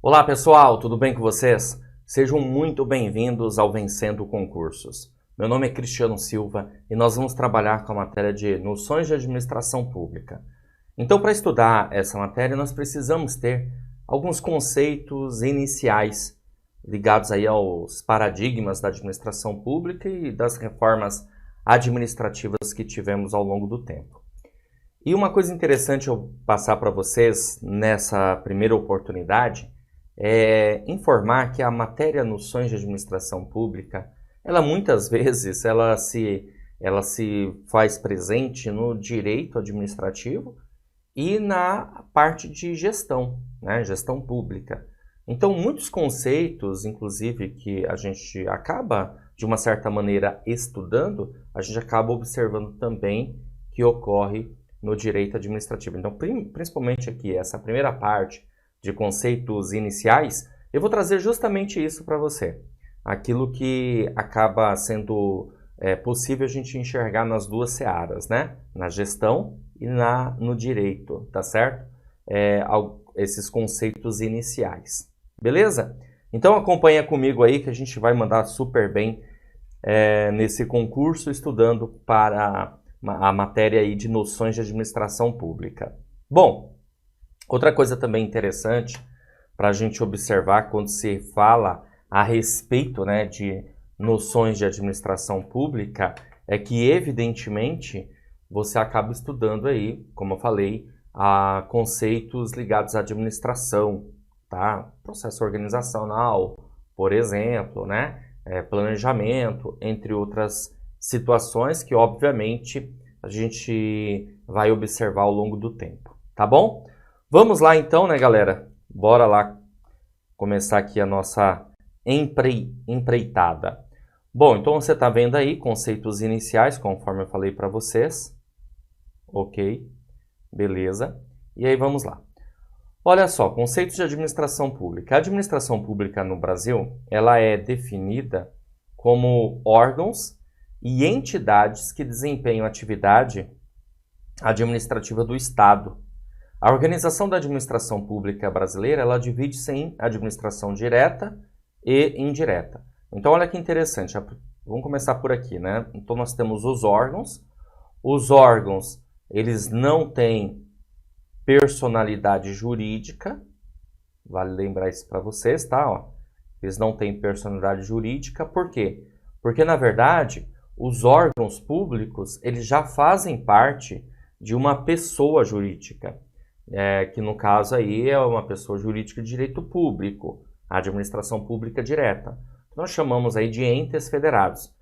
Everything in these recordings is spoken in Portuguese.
Olá pessoal, tudo bem com vocês? Sejam muito bem-vindos ao Vencendo Concursos. Meu nome é Cristiano Silva e nós vamos trabalhar com a matéria de Noções de Administração Pública. Então, para estudar essa matéria, nós precisamos ter alguns conceitos iniciais ligados aí aos paradigmas da administração pública e das reformas administrativas que tivemos ao longo do tempo. E uma coisa interessante eu passar para vocês nessa primeira oportunidade é informar que a matéria Noções de Administração Pública, ela muitas vezes ela se faz presente no direito administrativo e na parte de gestão, né? Gestão pública. Então, muitos conceitos, inclusive, que a gente acaba, de uma certa maneira, estudando, a gente acaba observando também que ocorre no direito administrativo. Então, principalmente aqui, essa primeira parte de conceitos iniciais, eu vou trazer justamente isso para você. Aquilo que acaba sendo possível a gente enxergar nas duas searas, né? Na gestão e no direito, tá certo? Esses conceitos iniciais. Beleza? Então acompanha comigo aí que a gente vai mandar super bem nesse concurso estudando para a matéria aí de Noções de Administração Pública. Bom, outra coisa também interessante para a gente observar quando se fala a respeito, né, de noções de administração pública é que, evidentemente, você acaba estudando aí, como eu falei, conceitos ligados à administração, tá? Processo organizacional, por exemplo, né? Planejamento, entre outras situações que, obviamente, a gente vai observar ao longo do tempo, tá bom? Vamos lá então, né, galera? Bora lá começar aqui a nossa empreitada. Bom, então você está vendo aí conceitos iniciais, conforme eu falei para vocês. Ok, beleza. E aí vamos lá. Olha só, conceitos de administração pública. A administração pública no Brasil, ela é definida como órgãos e entidades que desempenham atividade administrativa do Estado. A organização da administração pública brasileira, ela divide-se em administração direta e indireta. Então, olha que interessante. Vamos começar por aqui, né? Então, nós temos os órgãos. Os órgãos, eles não têm personalidade jurídica. Vale lembrar isso para vocês, tá? Ó, eles não têm personalidade jurídica. Por quê? Porque, na verdade, os órgãos públicos, eles já fazem parte de uma pessoa jurídica. Que no caso aí é uma pessoa jurídica de direito público, a administração pública direta. Nós chamamos aí de entes federados,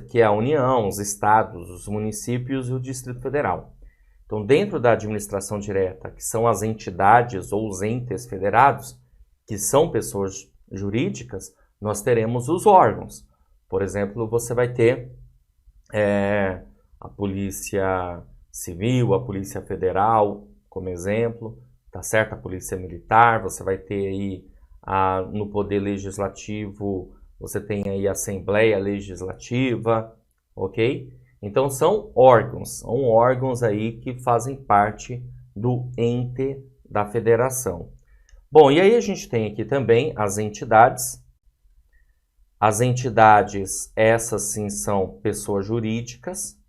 que é a União, os estados, os municípios e o Distrito Federal. Então, dentro da administração direta, que são as entidades ou os entes federados, que são pessoas jurídicas, nós teremos os órgãos. Por exemplo, você vai ter a Polícia Civil, a Polícia Federal, como exemplo, tá certo? A Polícia Militar, você vai ter aí no Poder Legislativo, você tem aí a Assembleia Legislativa, ok? Então são órgãos aí que fazem parte do ente da federação. Bom, e aí a gente tem aqui também as entidades. As entidades, essas sim são pessoas jurídicas,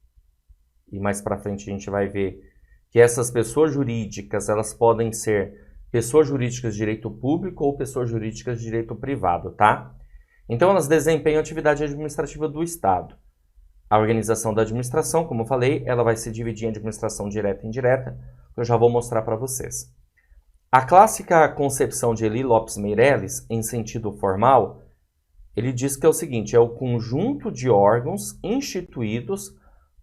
e mais para frente a gente vai ver que essas pessoas jurídicas, elas podem ser pessoas jurídicas de direito público ou pessoas jurídicas de direito privado, tá? Então, elas desempenham atividade administrativa do Estado. A organização da administração, como eu falei, ela vai se dividir em administração direta e indireta, que eu já vou mostrar para vocês. A clássica concepção de Eli Lopes Meireles, em sentido formal, ele diz que é o seguinte, é o conjunto de órgãos instituídos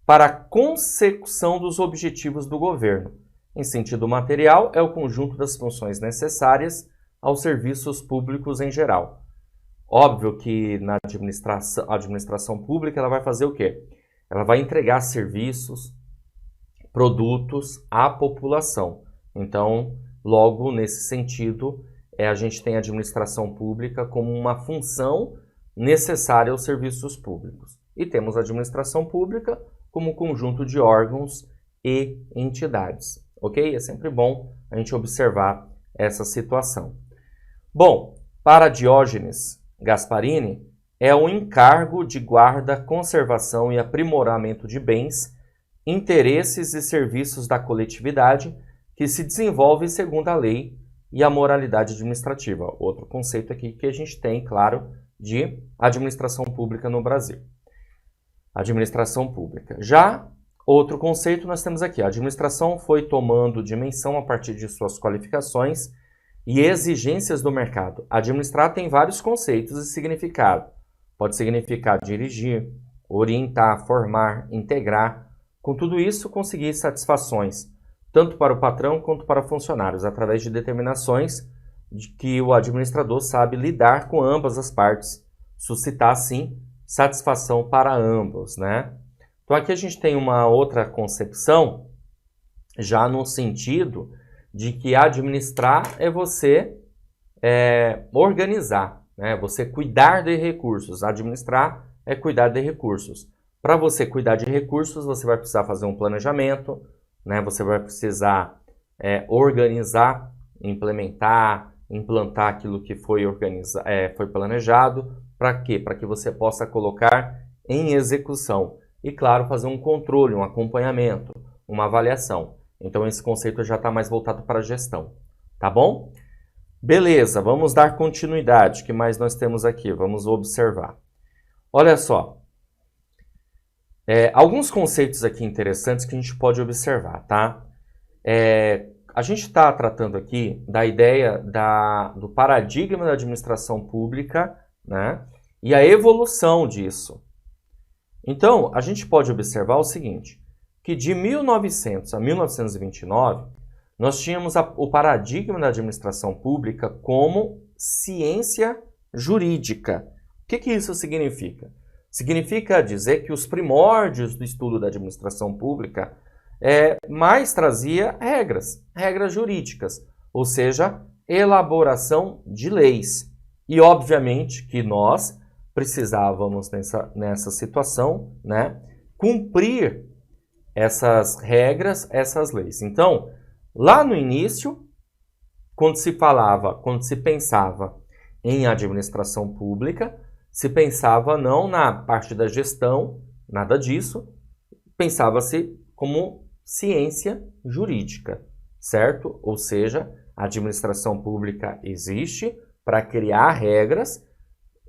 para a consecução dos objetivos do governo. Em sentido material, é o conjunto das funções necessárias aos serviços públicos em geral. Óbvio que na administração pública ela vai fazer o quê? Ela vai entregar serviços, produtos à população. Então, logo nesse sentido, a gente tem a administração pública como uma função necessária aos serviços públicos. E temos a administração pública como conjunto de órgãos e entidades, ok? É sempre bom a gente observar essa situação. Bom, para Diógenes Gasparini, é o encargo de guarda, conservação e aprimoramento de bens, interesses e serviços da coletividade que se desenvolve segundo a lei e a moralidade administrativa. Outro conceito aqui que a gente tem, claro, de administração pública no Brasil. Administração pública. Já outro conceito nós temos aqui. A administração foi tomando dimensão a partir de suas qualificações e exigências do mercado. Administrar tem vários conceitos e significado. Pode significar dirigir, orientar, formar, integrar. Com tudo isso, conseguir satisfações, tanto para o patrão quanto para funcionários, através de determinações de que o administrador sabe lidar com ambas as partes, suscitar, assim, satisfação para ambos, né? Então, aqui a gente tem uma outra concepção, já no sentido de que administrar é você organizar, né? Você cuidar de recursos. Administrar é cuidar de recursos. Para você cuidar de recursos, você vai precisar fazer um planejamento, né? Você vai precisar organizar, implantar aquilo que foi planejado. Para quê? Para que você possa colocar em execução. E, claro, fazer um controle, um acompanhamento, uma avaliação. Então, esse conceito já está mais voltado para a gestão. Tá bom? Beleza, vamos dar continuidade. O que mais nós temos aqui? Vamos observar. Olha só. Alguns conceitos aqui interessantes que a gente pode observar, tá? A gente está tratando aqui da ideia do paradigma da administração pública, né? E a evolução disso. Então, a gente pode observar o seguinte, que de 1900 a 1929, nós tínhamos o paradigma da administração pública como ciência jurídica. O que isso significa? Significa dizer que os primórdios do estudo da administração pública mais trazia regras jurídicas, ou seja, elaboração de leis. E, obviamente, que nós precisávamos, nessa situação, né, cumprir essas regras, essas leis. Então, lá no início, quando se pensava em administração pública, se pensava não na parte da gestão, nada disso, pensava-se como ciência jurídica, certo? Ou seja, a administração pública existe para criar regras,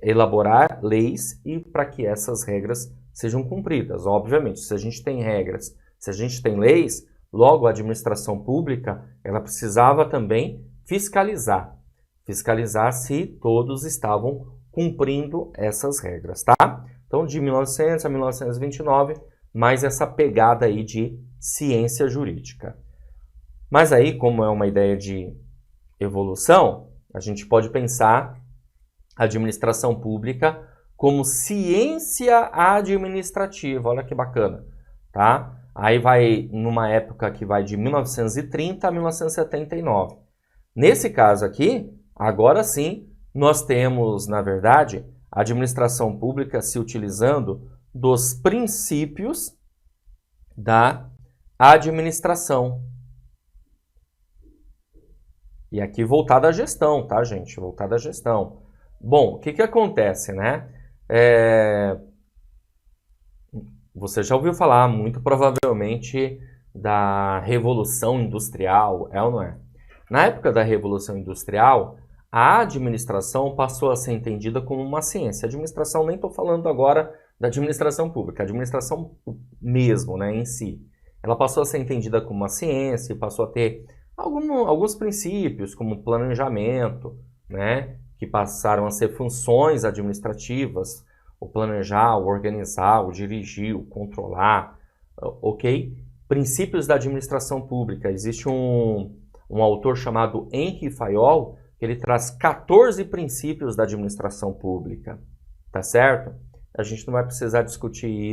elaborar leis e para que essas regras sejam cumpridas. Obviamente, se a gente tem regras, se a gente tem leis, logo a administração pública, ela precisava também fiscalizar se todos estavam cumprindo essas regras, tá? Então, de 1900 a 1929, mais essa pegada aí de ciência jurídica. Mas aí, como é uma ideia de evolução, a gente pode pensar a administração pública como ciência administrativa. Olha que bacana, tá? Aí vai numa época que vai de 1930 a 1979. Nesse caso aqui, agora sim, nós temos, na verdade, a administração pública se utilizando dos princípios da administração. E aqui voltada à gestão, tá, gente? Voltada à gestão. Bom, o que acontece, né? Você já ouviu falar, muito provavelmente, da Revolução Industrial, é ou não é? Na época da Revolução Industrial, a administração passou a ser entendida como uma ciência. A administração, nem estou falando agora da administração pública, a administração mesmo, né, em si. Ela passou a ser entendida como uma ciência, passou a ter alguns princípios, como planejamento, né, que passaram a ser funções administrativas, o planejar, o organizar, o dirigir, o controlar, ok? Princípios da administração pública. Existe um autor chamado Henri Fayol, que ele traz 14 princípios da administração pública, tá certo? A gente não vai precisar discutir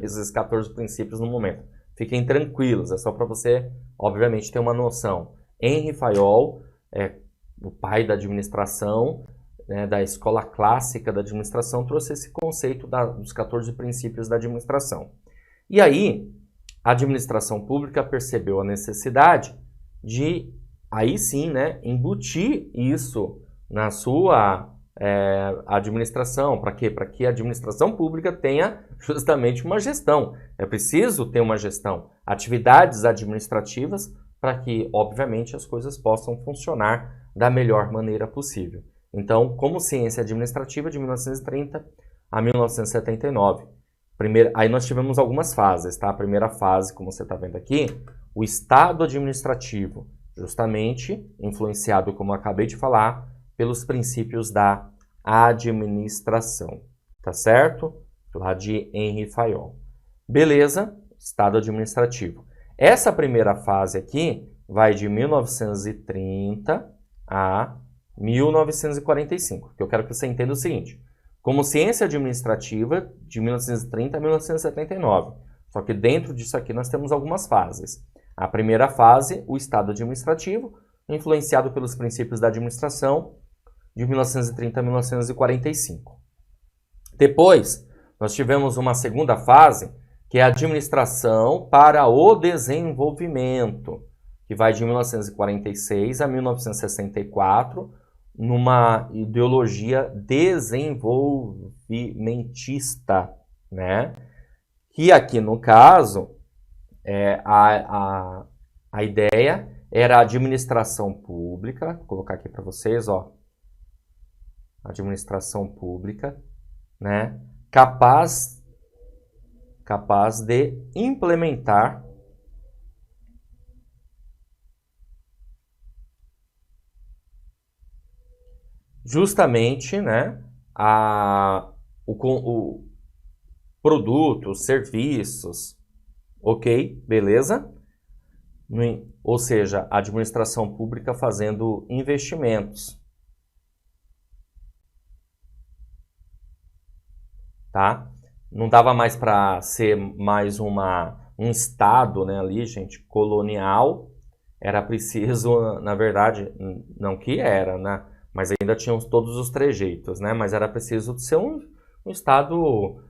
esses 14 princípios no momento. Fiquem tranquilos, é só para você, obviamente, ter uma noção. Henri Fayol é o pai da administração, né, da escola clássica da administração, trouxe esse conceito dos 14 princípios da administração. E aí, a administração pública percebeu a necessidade de, aí sim, né, embutir isso na sua administração. Para quê? Para que a administração pública tenha justamente uma gestão. É preciso ter uma gestão, atividades administrativas, para que, obviamente, as coisas possam funcionar da melhor maneira possível. Então, como ciência administrativa, de 1930 a 1979. Aí nós tivemos algumas fases, tá? A primeira fase, como você está vendo aqui, o Estado administrativo, justamente influenciado, como eu acabei de falar, pelos princípios da administração, tá certo? Lá de Henri Fayol. Beleza? Estado administrativo. Essa primeira fase aqui vai de 1930 a 1945, que eu quero que você entenda o seguinte. Como ciência administrativa, de 1930 a 1979. Só que dentro disso aqui nós temos algumas fases. A primeira fase, o Estado administrativo, influenciado pelos princípios da administração, de 1930 a 1945. Depois, nós tivemos uma segunda fase, que é a administração para o desenvolvimento, que vai de 1946 a 1964, numa ideologia desenvolvimentista, né? Que aqui no caso, a ideia era a administração pública, vou colocar aqui para vocês, ó, administração pública, né? Capaz de implementar justamente, né, o produto, serviços, ok? Beleza? Ou seja, a administração pública fazendo investimentos. Tá? Não dava mais para ser mais um Estado, né, ali, gente, colonial. Era preciso, na verdade, não que era, né? Mas ainda tinham todos os trejeitos, né? Mas era preciso ser um Estado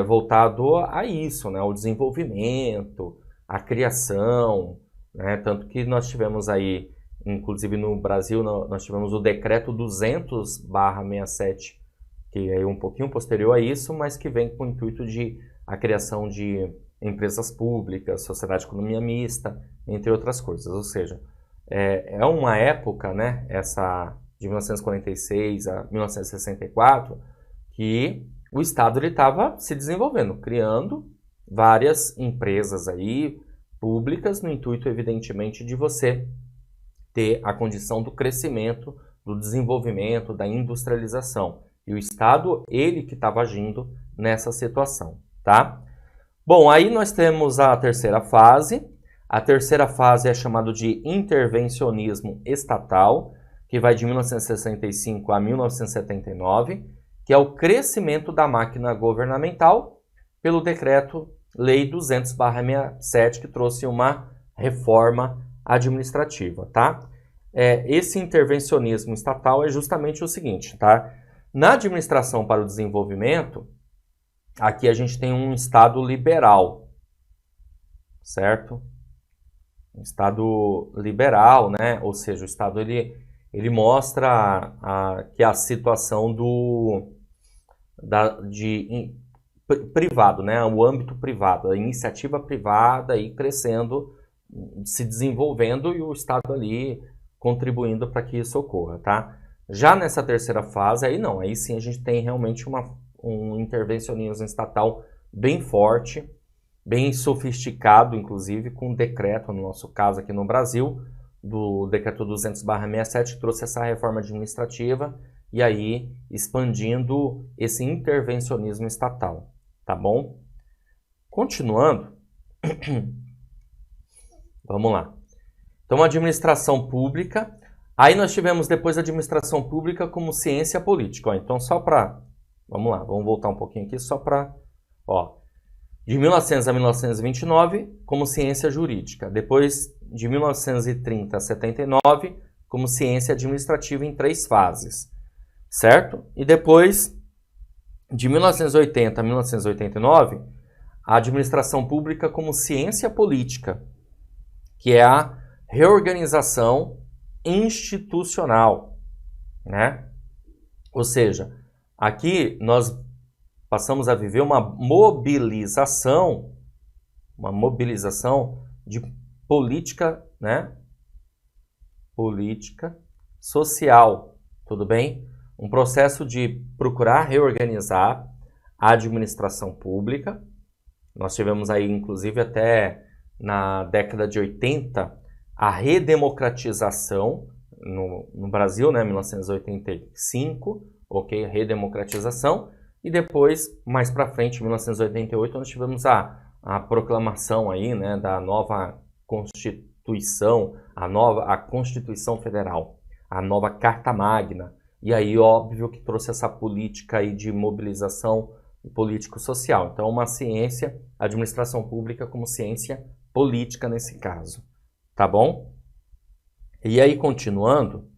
voltado a isso, né? O desenvolvimento, a criação, né? Tanto que nós tivemos aí, inclusive no Brasil, nós tivemos o Decreto 200/67, que é um pouquinho posterior a isso, mas que vem com o intuito de a criação de empresas públicas, sociedade de economia mista, entre outras coisas. Ou seja, é uma época, né? Essa de 1946 a 1964, que o Estado estava se desenvolvendo, criando várias empresas aí públicas, no intuito, evidentemente, de você ter a condição do crescimento, do desenvolvimento, da industrialização. E o Estado, ele que estava agindo nessa situação, tá? Bom, aí nós temos a terceira fase. A terceira fase é chamada de intervencionismo estatal, que vai de 1965 a 1979, que é o crescimento da máquina governamental pelo Decreto-Lei 200/67, que trouxe uma reforma administrativa, tá? Esse intervencionismo estatal é justamente o seguinte, tá? Na administração para o desenvolvimento, aqui a gente tem um Estado liberal, certo? Um Estado liberal, né? Ou seja, o Estado ele mostra que a situação privado, né? O âmbito privado, a iniciativa privada aí crescendo, se desenvolvendo e o Estado ali contribuindo para que isso ocorra, tá? Já nessa terceira fase, aí sim a gente tem realmente um intervencionismo estatal bem forte, bem sofisticado, inclusive com um decreto, no nosso caso aqui no Brasil, do Decreto 200/67, que trouxe essa reforma administrativa e aí expandindo esse intervencionismo estatal, tá bom? Continuando, vamos lá. Então, a administração pública, aí nós tivemos depois a administração pública como ciência política. Ó, então, só para, vamos lá, vamos voltar um pouquinho aqui, só para, de 1900 a 1929 como ciência jurídica, depois de 1930 a 79 como ciência administrativa em 3 fases, certo? E depois, de 1980 a 1989, a administração pública como ciência política, que é a reorganização institucional, né? Ou seja, aqui nós passamos a viver uma mobilização de política, né? Política social, tudo bem? Um processo de procurar reorganizar a administração pública. Nós tivemos aí, inclusive, até na década de 80, a redemocratização no Brasil, né, 1985, ok, redemocratização, e depois, mais para frente, em 1988, nós tivemos a proclamação aí, né, da nova Constituição, a Constituição Federal, a nova Carta Magna, e aí óbvio que trouxe essa política aí de mobilização político-social. Então, uma ciência, administração pública como ciência política nesse caso, tá bom? E aí, continuando,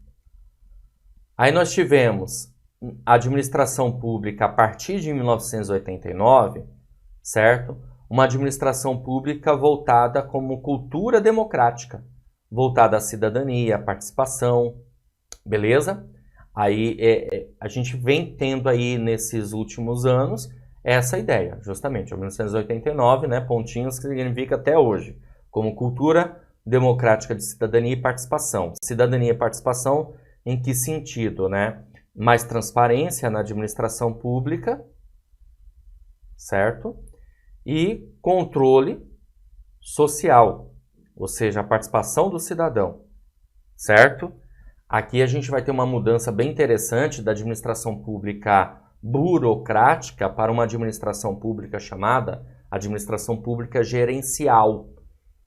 aí nós tivemos a administração pública a partir de 1989, certo? Uma administração pública voltada como cultura democrática, voltada à cidadania, à participação, beleza? Aí a gente vem tendo aí nesses últimos anos essa ideia, justamente, 1989, né, pontinhos que significa até hoje, como cultura democrática de cidadania e participação. Cidadania e participação em que sentido, né? Mais transparência na administração pública, certo? E controle social, ou seja, a participação do cidadão, certo? Aqui a gente vai ter uma mudança bem interessante da administração pública burocrática para uma administração pública chamada administração pública gerencial,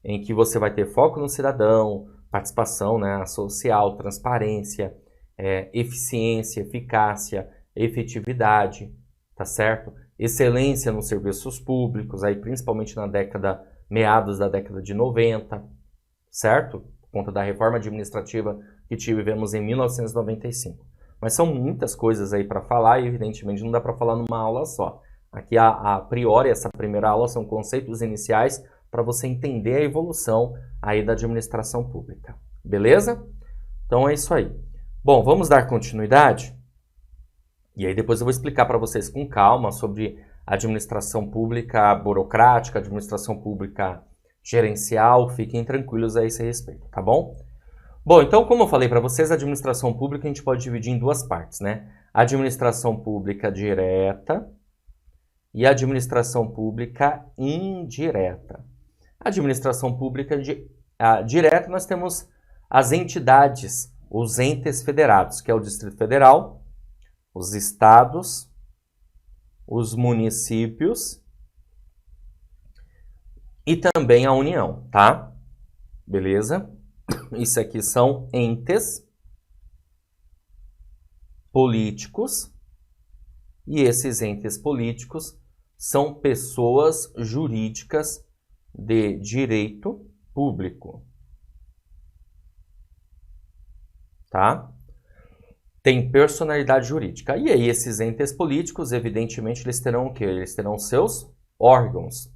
em que você vai ter foco no cidadão, participação, né, social, transparência, eficiência, eficácia, efetividade, tá certo? Excelência nos serviços públicos, aí principalmente meados da década de 90, certo? Por conta da reforma administrativa que tivemos em 1995. Mas são muitas coisas aí para falar e evidentemente não dá para falar numa aula só. Aqui a priori, essa primeira aula são conceitos iniciais para você entender a evolução aí da administração pública. Beleza? Então é isso aí. Bom, vamos dar continuidade? E aí depois eu vou explicar para vocês com calma sobre administração pública burocrática, administração pública gerencial. Fiquem tranquilos a esse respeito, tá bom? Bom, então como eu falei para vocês, a administração pública a gente pode dividir em duas partes, né? Administração pública direta e administração pública indireta. Administração pública direta, nós temos as entidades, os entes federados, que é o Distrito Federal, os estados, os municípios e também a União, tá? Beleza? Isso aqui são entes políticos e esses entes políticos são pessoas jurídicas de direito público, tá? Tem personalidade jurídica. E aí esses entes políticos, evidentemente, eles terão o quê? Eles terão seus órgãos.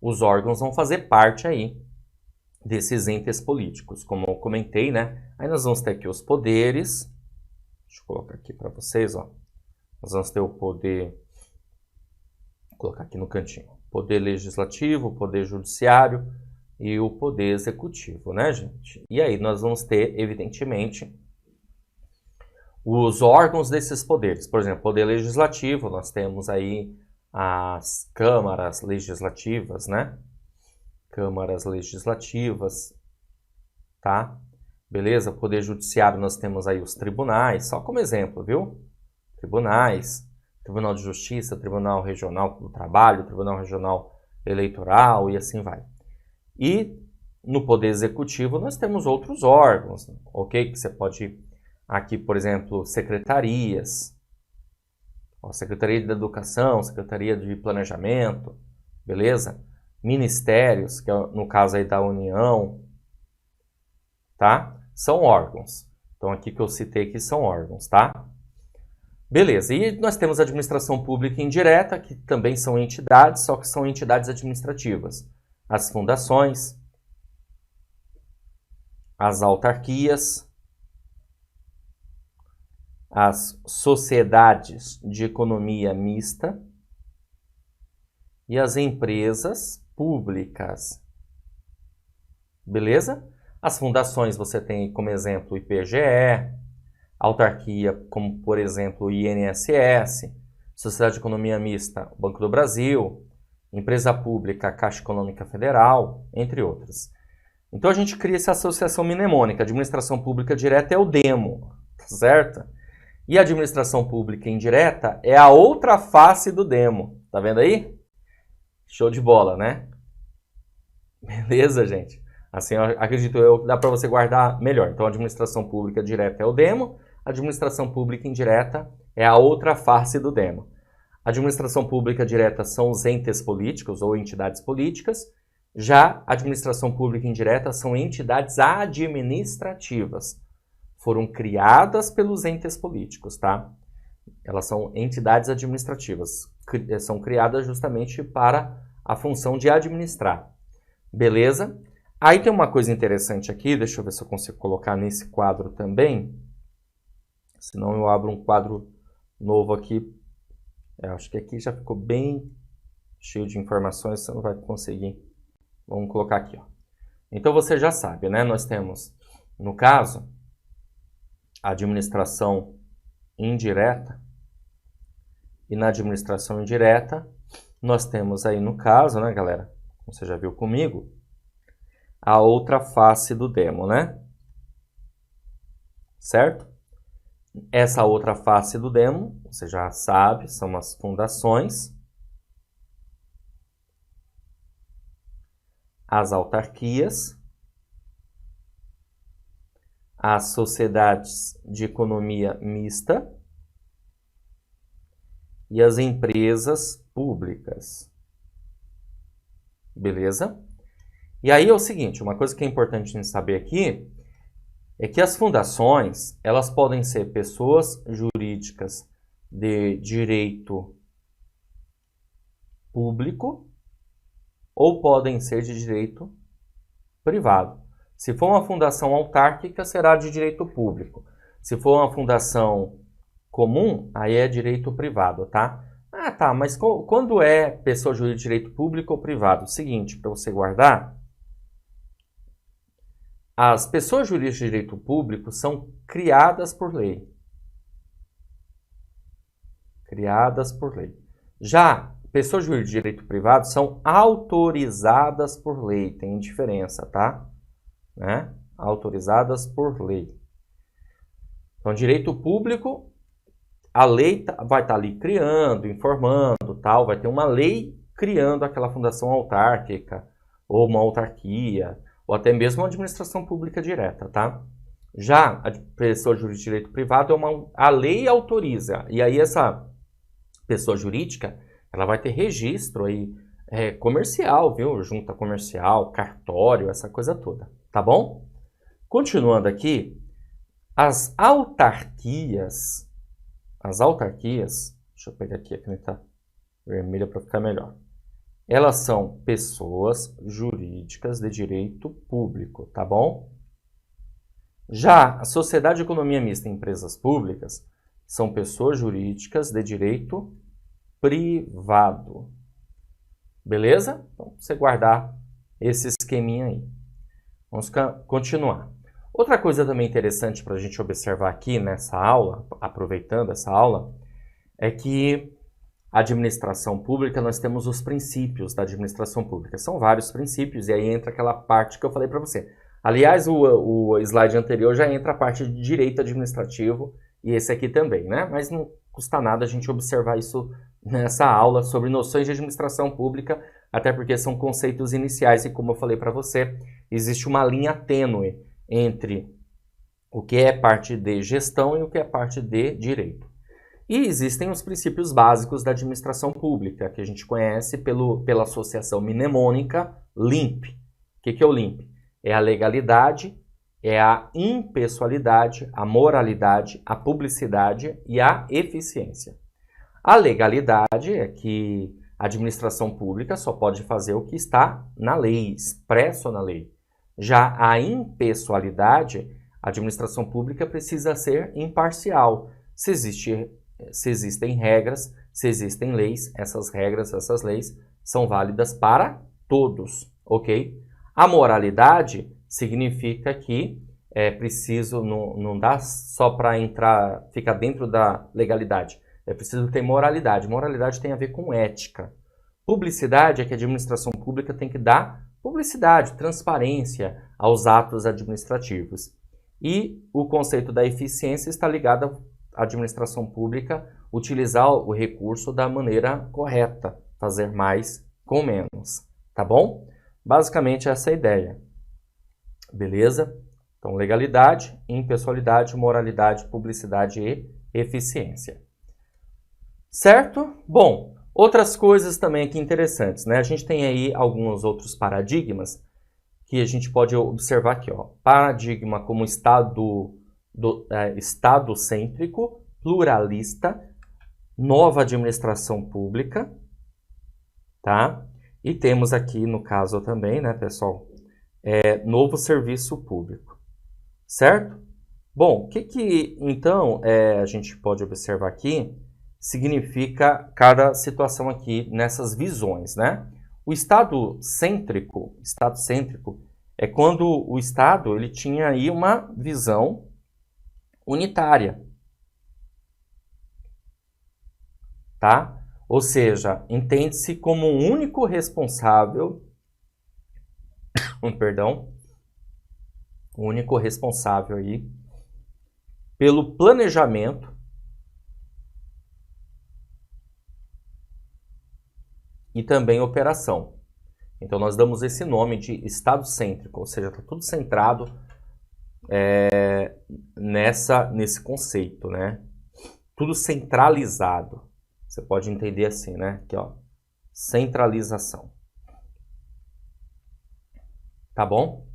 Os órgãos vão fazer parte aí desses entes políticos, como eu comentei, né? Aí nós vamos ter aqui os poderes. Deixa eu colocar aqui para vocês, ó. Nós vamos ter o poder, vou colocar aqui no cantinho, poder legislativo, poder judiciário e o poder executivo, né, gente? E aí nós vamos ter, evidentemente, os órgãos desses poderes. Por exemplo, poder legislativo, nós temos aí as câmaras legislativas, né? Câmaras legislativas, tá? Beleza? Poder judiciário, nós temos aí os tribunais, só como exemplo, viu? Tribunais, Tribunal de Justiça, Tribunal Regional do Trabalho, Tribunal Regional Eleitoral e assim vai. E no Poder Executivo nós temos outros órgãos, ok? Que você pode, aqui, por exemplo, secretarias, ó, Secretaria de Educação, Secretaria de Planejamento, beleza? Ministérios, que é no caso aí da União, tá? São órgãos. Então aqui que eu citei aqui são órgãos, tá? Beleza, e nós temos a administração pública indireta, que também são entidades, só que são entidades administrativas. As fundações, as autarquias, as sociedades de economia mista e as empresas públicas. Beleza? As fundações você tem como exemplo o IPGE, autarquia como, por exemplo, o INSS, Sociedade de Economia Mista, o Banco do Brasil, empresa pública, a Caixa Econômica Federal, entre outras. Então a gente cria essa associação mnemônica, administração pública direta é o demo, tá certo? E a administração pública indireta é a outra face do demo, tá vendo aí? Show de bola, né? Beleza, gente? Assim, acredito eu, dá para você guardar melhor. Então, a administração pública direta é o demo, a administração pública indireta é a outra face do demo. A administração pública direta são os entes políticos ou entidades políticas, já a administração pública indireta são entidades administrativas. Foram criadas pelos entes políticos, tá? Elas são entidades administrativas, são criadas justamente para a função de administrar. Beleza? Aí tem uma coisa interessante aqui, deixa eu ver se eu consigo colocar nesse quadro também. Senão eu abro um quadro novo aqui. Acho que aqui já ficou bem cheio de informações, você não vai conseguir. Vamos colocar aqui, ó. Então você já sabe, né? Nós temos, no caso, a administração indireta. E na administração indireta, nós temos aí no caso, né, galera? Como você já viu comigo, a outra face do demo, né? Certo? Essa outra face do demo, você já sabe, são as fundações, as autarquias, as sociedades de economia mista e as empresas públicas. Beleza? E aí é o seguinte, uma coisa que é importante a gente saber aqui é que as fundações, elas podem ser pessoas jurídicas de direito público ou podem ser de direito privado. Se for uma fundação autárquica, será de direito público. Se for uma fundação comum, aí é direito privado, tá? Ah, tá, mas quando é pessoa jurídica de direito público ou privado? Seguinte, para você guardar, as pessoas jurídicas de direito público são criadas por lei. Criadas por lei. Já pessoas jurídicas de direito privado são autorizadas por lei. Tem diferença, tá? Né? Autorizadas por lei. Então, direito público, a lei vai estar ali criando, informando, tal. Vai ter uma lei criando aquela fundação autárquica ou uma autarquia, ou até mesmo uma administração pública direta, tá? Já a pessoa jurídica de direito privado, a lei autoriza. E aí essa pessoa jurídica, ela vai ter registro aí, comercial, viu? Junta comercial, cartório, essa coisa toda, tá bom? Continuando aqui, as autarquias, deixa eu pegar aqui a caneta vermelha para ficar melhor. Elas são pessoas jurídicas de direito público, tá bom? Já a Sociedade de Economia Mista e Empresas Públicas são pessoas jurídicas de direito privado. Beleza? Então, você guardar esse esqueminha aí. Vamos continuar. Outra coisa também interessante para a gente observar aqui nessa aula, aproveitando essa aula, é que a administração pública, nós temos os princípios da administração pública. São vários princípios, e aí entra aquela parte que eu falei para você. Aliás, o slide anterior já entra a parte de direito administrativo, e esse aqui também, né? Mas não custa nada a gente observar isso nessa aula sobre noções de administração pública, até porque são conceitos iniciais, e como eu falei para você, existe uma linha tênue entre o que é parte de gestão e o que é parte de direito. E existem os princípios básicos da administração pública, que a gente conhece pela associação mnemônica LIMP. O que é o LIMP? É a legalidade, é a impessoalidade, a moralidade, a publicidade e a eficiência. A legalidade é que a administração pública só pode fazer o que está na lei, expresso na lei. Já a impessoalidade, a administração pública precisa ser imparcial. se existem regras, se existem leis, essas regras, essas leis são válidas para todos, ok? A moralidade significa que é preciso, não dá só para entrar, ficar dentro da legalidade, é preciso ter moralidade. Moralidade tem a ver com ética. Publicidade é que a administração pública tem que dar publicidade, transparência aos atos administrativos. E o conceito da eficiência está ligado à administração pública utilizar o recurso da maneira correta, fazer mais com menos, tá bom? Basicamente essa é a ideia, beleza? Então, legalidade, impessoalidade, moralidade, publicidade e eficiência. Certo? Bom, outras coisas também aqui interessantes, né? A gente tem aí alguns outros paradigmas que a gente pode observar aqui, ó. Paradigma como Estado cêntrico, pluralista, nova administração pública, tá? E temos aqui, no caso também, né, pessoal, novo serviço público, certo? Bom, o que então a gente pode observar aqui significa cada situação aqui nessas visões, né? O Estado cêntrico é quando o Estado ele tinha aí uma visão unitária, tá? Ou seja, entende-se como um único responsável, único responsável aí pelo planejamento e também operação. Então nós damos esse nome de Estado cêntrico, ou seja, está tudo centrado nesse conceito, né? Tudo centralizado. Você pode entender assim, né? Aqui, ó, centralização. Tá bom?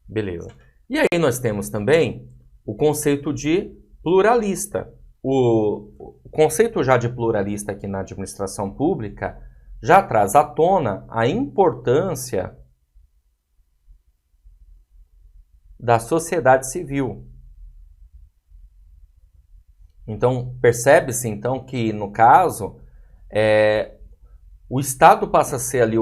Beleza. E aí nós temos também o conceito de pluralista. O conceito já de pluralista aqui na administração pública já traz à tona a importância da sociedade civil. Então, percebe-se então que, no caso, o Estado passa a ser ali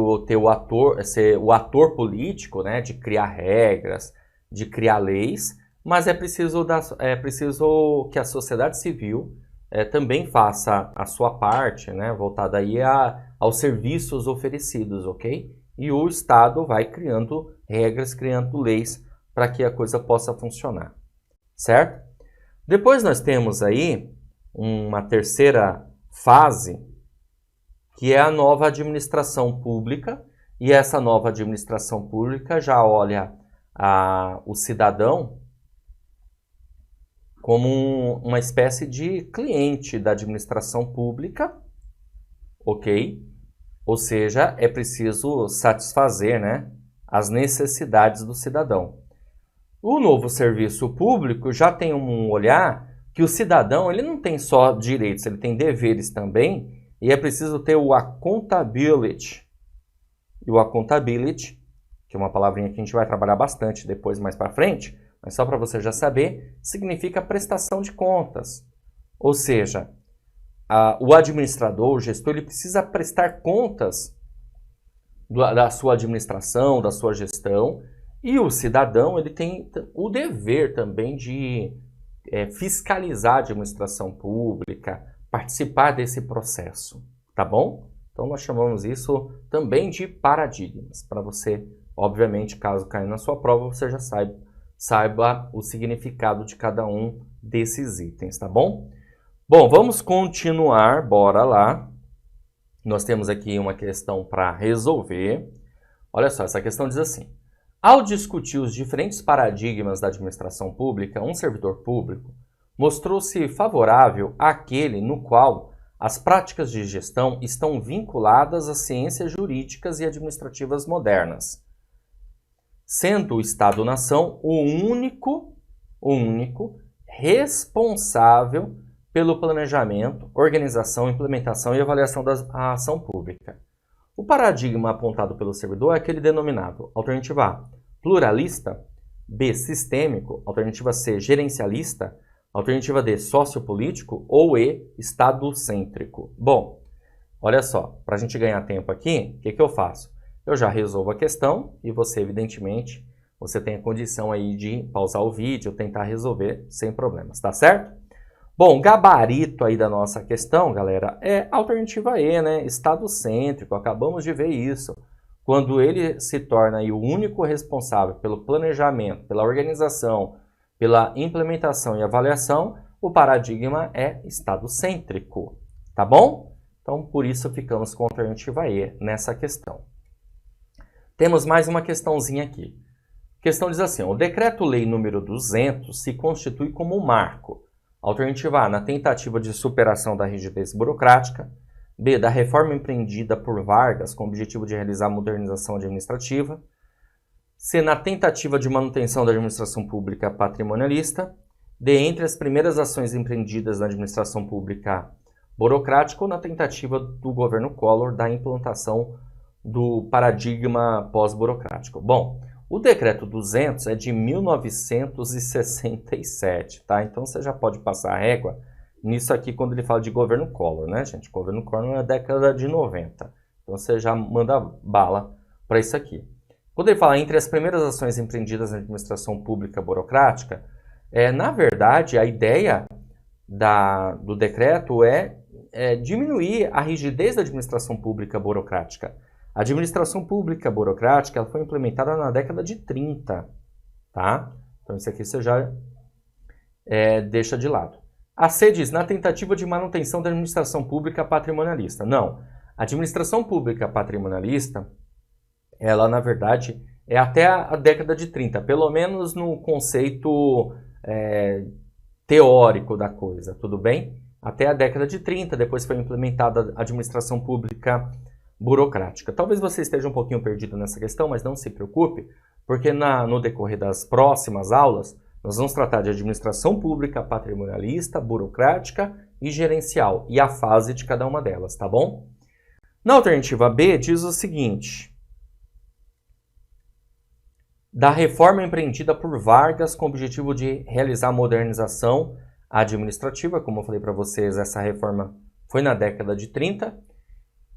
ser o ator político, né, de criar regras, de criar leis, mas é preciso que a sociedade civil também faça a sua parte, né, voltada aí aos serviços oferecidos, ok? E o Estado vai criando regras, criando leis para que a coisa possa funcionar, certo? Depois nós temos aí uma terceira fase, que é a nova administração pública, e essa nova administração pública já olha o cidadão como uma espécie de cliente da administração pública, ok? Ou seja, é preciso satisfazer, né, as necessidades do cidadão. O novo serviço público já tem um olhar que o cidadão ele não tem só direitos, ele tem deveres também, e é preciso ter o accountability. E o accountability, que é uma palavrinha que a gente vai trabalhar bastante depois mais para frente, mas só para você já saber, significa prestação de contas. Ou seja, o administrador, o gestor, ele precisa prestar contas da sua administração, da sua gestão, e o cidadão ele tem o dever também de fiscalizar a administração pública, participar desse processo, tá bom? Então nós chamamos isso também de paradigmas, para você, obviamente, caso caia na sua prova, você já saiba o significado de cada um desses itens, tá bom? Bom, vamos continuar, bora lá. Nós temos aqui uma questão para resolver. Olha só, essa questão diz assim: ao discutir os diferentes paradigmas da administração pública, um servidor público mostrou-se favorável àquele no qual as práticas de gestão estão vinculadas às ciências jurídicas e administrativas modernas, sendo o Estado-nação o único responsável pelo planejamento, organização, implementação e avaliação da ação pública. O paradigma apontado pelo servidor é aquele denominado alternativa A, pluralista, B, sistêmico, alternativa C, gerencialista, Alternativa D, sociopolítico ou E, estadocêntrico. Bom, olha só, para a gente ganhar tempo aqui, o que eu faço? Eu já resolvo a questão e você, evidentemente, você tem a condição aí de pausar o vídeo, tentar resolver sem problemas, tá certo? Bom, o gabarito aí da nossa questão, galera, é a alternativa E, né? Estadocêntrico, acabamos de ver isso. Quando ele se torna aí o único responsável pelo planejamento, pela organização, pela implementação e avaliação, o paradigma é estadocêntrico, tá bom? Então, por isso ficamos com a alternativa E nessa questão. Temos mais uma questãozinha aqui. A questão diz assim, o Decreto-Lei número 200 se constitui como um marco. Alternativa A, na tentativa de superação da rigidez burocrática. B, da reforma empreendida por Vargas com o objetivo de realizar a modernização administrativa. C, na tentativa de manutenção da administração pública patrimonialista. D, entre as primeiras ações empreendidas na administração pública burocrática ou na tentativa do governo Collor da implantação do paradigma pós-burocrático. Bom, o decreto 200 é de 1967, tá? Então você já pode passar a régua nisso aqui quando ele fala de governo Collor, né, gente? Governo Collor é década de 90. Então você já manda bala para isso aqui. Quando ele fala entre as primeiras ações empreendidas na administração pública burocrática, na verdade, a ideia do decreto é diminuir a rigidez da administração pública burocrática. A administração pública burocrática ela foi implementada na década de 30, tá? Então isso aqui você já deixa de lado. A C diz, na tentativa de manutenção da administração pública patrimonialista. Não, a administração pública patrimonialista, ela na verdade é até a década de 30, pelo menos no conceito teórico da coisa, tudo bem? Até a década de 30, depois foi implementada a administração pública burocrática. Talvez você esteja um pouquinho perdido nessa questão, mas não se preocupe, porque no decorrer das próximas aulas, nós vamos tratar de administração pública patrimonialista, burocrática e gerencial, e a fase de cada uma delas, tá bom? Na alternativa B, diz o seguinte, da reforma empreendida por Vargas com o objetivo de realizar a modernização administrativa, como eu falei para vocês, essa reforma foi na década de 30,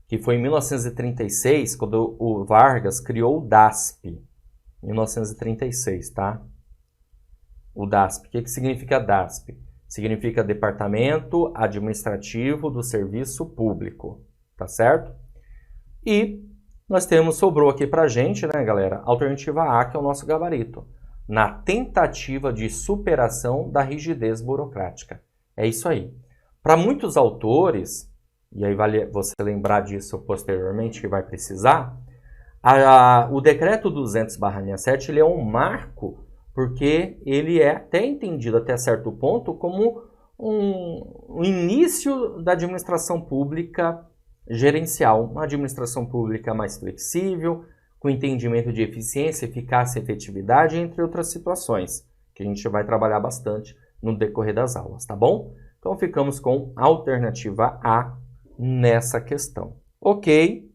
que foi em 1936, quando o Vargas criou o DASP, 1936, tá? O DASP, o que significa DASP? Significa Departamento Administrativo do Serviço Público, tá certo? E nós sobrou aqui pra gente, né, galera, a alternativa A, que é o nosso gabarito, na tentativa de superação da rigidez burocrática. É isso aí. Para muitos autores, e aí vale você lembrar disso posteriormente, que vai precisar, o decreto 200/67 ele é um marco, porque ele é até entendido até certo ponto como um início da administração pública gerencial, uma administração pública mais flexível, com entendimento de eficiência, eficácia e efetividade, entre outras situações, que a gente vai trabalhar bastante no decorrer das aulas, tá bom? Então ficamos com a alternativa A nessa questão. Ok?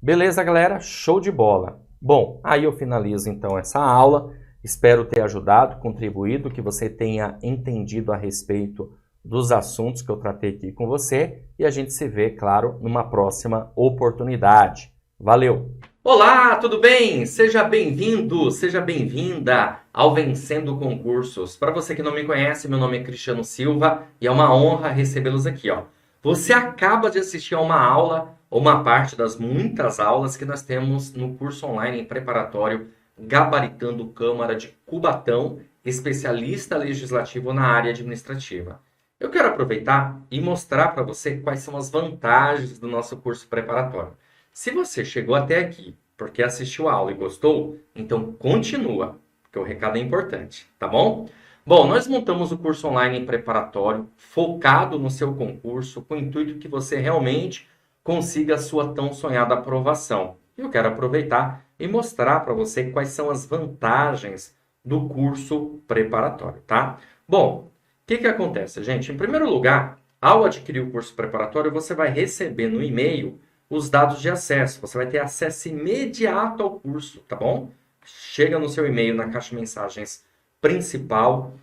Beleza, galera? Show de bola! Bom, aí eu finalizo então essa aula. Espero ter ajudado, contribuído, que você tenha entendido a respeito dos assuntos que eu tratei aqui com você e a gente se vê, claro, numa próxima oportunidade. Valeu! Olá, tudo bem? Seja bem-vindo, seja bem-vinda ao Vencendo Concursos. Para você que não me conhece, meu nome é Cristiano Silva e é uma honra recebê-los aqui, ó. Você acaba de assistir a uma aula, ou uma parte das muitas aulas que nós temos no curso online em preparatório Gabaritando Câmara de Cubatão, especialista legislativo na área administrativa. Eu quero aproveitar e mostrar para você quais são as vantagens do nosso curso preparatório. Se você chegou até aqui porque assistiu a aula e gostou, então continua, porque o recado é importante, tá bom? Bom, nós montamos o curso online em preparatório, focado no seu concurso, com o intuito que você realmente consiga a sua tão sonhada aprovação. Eu quero aproveitar e mostrar para você quais são as vantagens do curso preparatório, tá? Bom, o que acontece, gente? Em primeiro lugar, ao adquirir o curso preparatório, você vai receber no e-mail os dados de acesso. Você vai ter acesso imediato ao curso, tá bom? Chega no seu e-mail, na caixa de mensagens principal,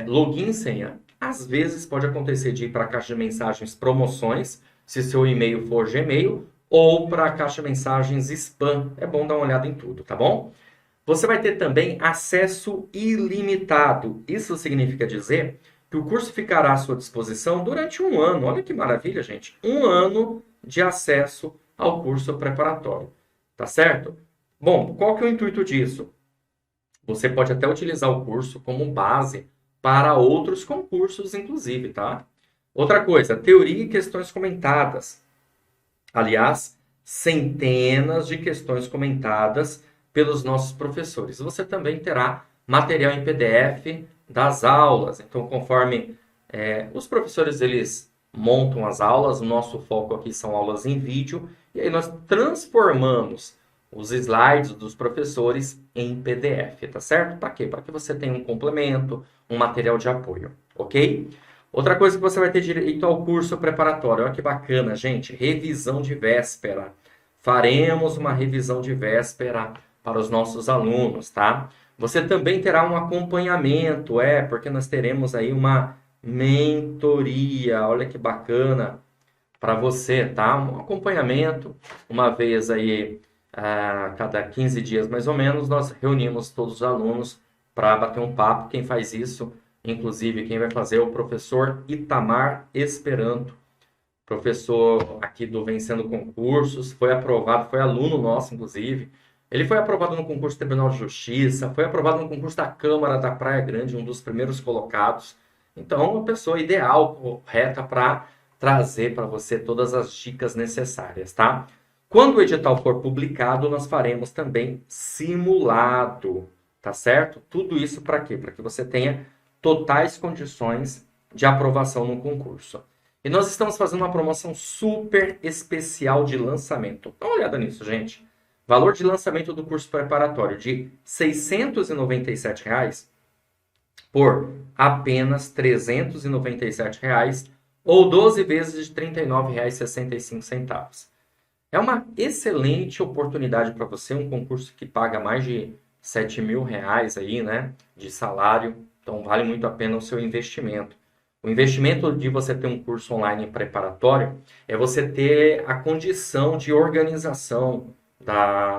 login e senha. Às vezes pode acontecer de ir para a caixa de mensagens promoções, se seu e-mail for Gmail, ou para a caixa de mensagens spam. É bom dar uma olhada em tudo, tá bom? Você vai ter também acesso ilimitado. Isso significa dizer que o curso ficará à sua disposição durante um ano. Olha que maravilha, gente. Um ano de acesso ao curso preparatório. Tá certo? Bom, qual que é o intuito disso? Você pode até utilizar o curso como base para outros concursos, inclusive, tá? Outra coisa, teoria e questões comentadas. Aliás, centenas de questões comentadas pelos nossos professores. Você também terá material em PDF das aulas. Então, conforme os professores eles montam as aulas, o nosso foco aqui são aulas em vídeo, e aí nós transformamos os slides dos professores em PDF, tá certo? Para quê? Para que você tenha um complemento, um material de apoio, ok? Outra coisa que você vai ter direito ao curso preparatório. Olha que bacana, gente. Revisão de véspera. Faremos uma revisão de véspera para os nossos alunos, tá? Você também terá um acompanhamento, porque nós teremos aí uma mentoria. Olha que bacana para você, tá? Um acompanhamento, uma vez aí a cada 15 dias mais ou menos, nós reunimos todos os alunos para bater um papo. Quem faz isso, inclusive, quem vai fazer é o professor Itamar Esperanto, professor aqui do Vencendo Concursos, foi aprovado, foi aluno nosso, inclusive. Ele foi aprovado no concurso do Tribunal de Justiça, foi aprovado no concurso da Câmara da Praia Grande, um dos primeiros colocados. Então, uma pessoa ideal, correta, para trazer para você todas as dicas necessárias, tá? Quando o edital for publicado, nós faremos também simulado, tá certo? Tudo isso para quê? Para que você tenha totais condições de aprovação no concurso. E nós estamos fazendo uma promoção super especial de lançamento. Dá uma olhada nisso, gente. Valor de lançamento do curso preparatório de R$ 697 por apenas R$ 397 ou 12 vezes de R$ 39,65. É uma excelente oportunidade para você, um concurso que paga mais de R$ 7.000 aí, né, de salário. Então, vale muito a pena o seu investimento. O investimento de você ter um curso online preparatório é você ter a condição de organização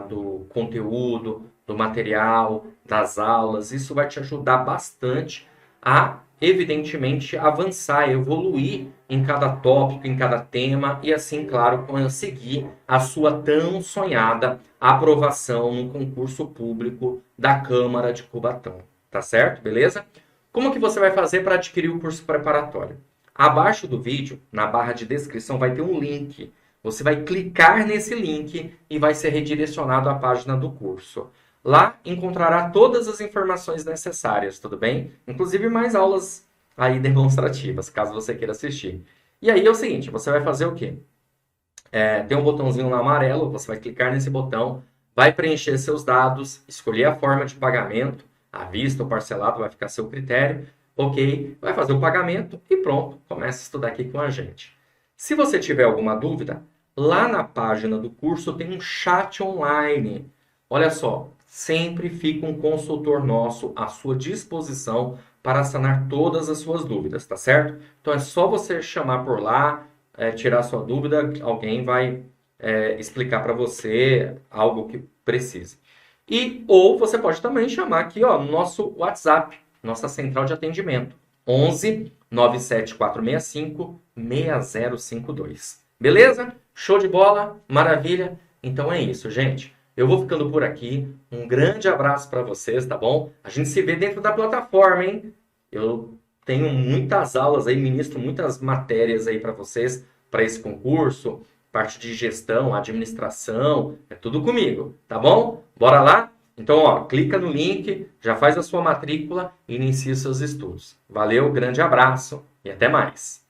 do conteúdo, do material, das aulas. Isso vai te ajudar bastante a, evidentemente, avançar, evoluir em cada tópico, em cada tema e assim, claro, conseguir a sua tão sonhada aprovação no concurso público da Câmara de Cubatão. Tá certo? Beleza? Como que você vai fazer para adquirir o curso preparatório? Abaixo do vídeo, na barra de descrição, vai ter um link. Você vai clicar nesse link e vai ser redirecionado à página do curso. Lá encontrará todas as informações necessárias, tudo bem? Inclusive mais aulas aí demonstrativas, caso você queira assistir. E aí é o seguinte, você vai fazer o quê? Tem um botãozinho lá amarelo, você vai clicar nesse botão, vai preencher seus dados, escolher a forma de pagamento, à vista ou parcelado, vai ficar a seu critério, ok? Vai fazer o pagamento e pronto, começa a estudar aqui com a gente. Se você tiver alguma dúvida, lá na página do curso tem um chat online. Olha só, sempre fica um consultor nosso à sua disposição para sanar todas as suas dúvidas, tá certo? Então é só você chamar por lá, tirar sua dúvida, alguém vai explicar para você algo que precise. Ou você pode também chamar aqui no nosso WhatsApp, nossa central de atendimento, 11 97465 6052. Beleza? Show de bola? Maravilha? Então é isso, gente. Eu vou ficando por aqui. Um grande abraço para vocês, tá bom? A gente se vê dentro da plataforma, hein? Eu tenho muitas aulas aí, ministro muitas matérias aí para vocês, para esse concurso, parte de gestão, administração, é tudo comigo, tá bom? Bora lá? Então, clica no link, já faz a sua matrícula e inicia os seus estudos. Valeu, grande abraço e até mais!